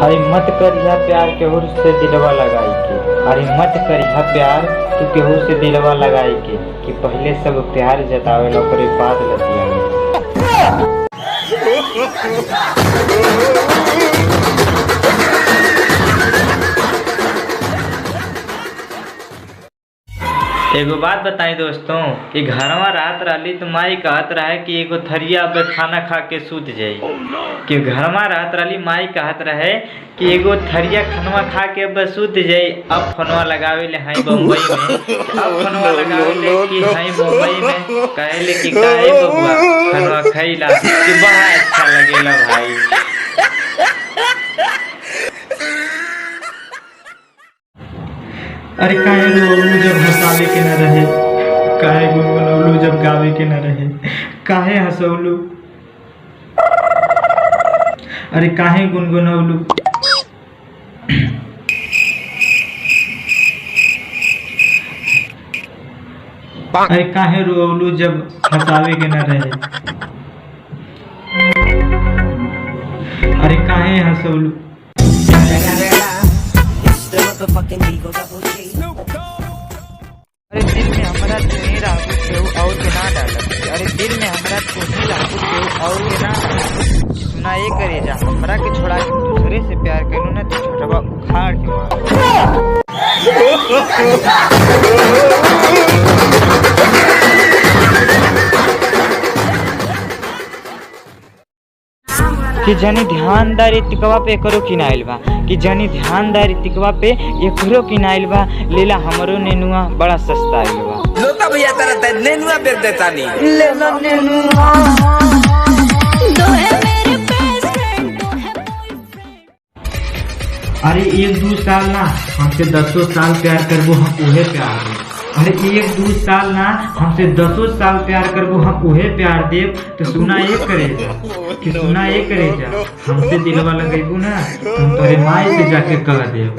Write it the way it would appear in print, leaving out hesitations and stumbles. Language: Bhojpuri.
अरे मत करिहा प्यार केहू से दिलवा लगाई के। अरे मत करिहा प्यार तू केहू से दिलवा लगाई के कि पहले सब प्यार जतावेला ओकरे बाद लतियावे। एगो बात बताई दोस्तों कि घरवा रात रही तो माई कहत रहे कि एगो थरिया अब खाना खा के सूत जाई। कि घरवा रात रही माई कहत रहे कि एगो थरिया खानवा खा के अब सूत जाई। अब फोनवा लगावे ले हाई बम्बई में, अब फोनवा लगावे ले कि हाई मुंबई में, कहले कि काहे बबुआ खानवा खइला कि बड़ा अच्छा लगेला भाई। अरे काहे रोलू जब हंसावे के न रहे, काहे गुनगुनौलू जब गावे के न रहे, काहे हंसौलू, अरे काहे गुनगुनौलू, अरे काहे रोलू जब हंसावे के न रहे, अरे काहे हंसौलू। अरे दिल में हमारा तू ही रहू केहू और के ना डालत। अरे दिल में हमारा तू ही रहू केहू और के ना डालत। सुना ये करे जा हमरा के छोड़ा के दूसरे से प्यार करू ना तो छोटवा उखाड़ के मार। कि जनी ध्यानदारी तिकवा पे करो कि नाइल बा, कि जनी ध्यानदारी तिकवा पे ये करो कि नाइल बा। लेला हमरो नेनुआ बड़ा सस्ता आइल बा। लोता भैया तेरा नेनुआ बेच देता नहीं। लेना नेनुआ दो है मेरे बेस्ट फ्रेंड, दो है बॉयफ्रेंड। अरे 1-2 साल ना हमसे 10 साल प्यार करबो हम उहे प्यार देब। अरे 1-2 साल ना हमसे 10 साल प्यार करबो हम उहे प्यार देब। तो सुना ये करे जा कि सुना ये करे जा हमसे दिलवा लगेबू ना तुम तोरे माई से जाके कह देब।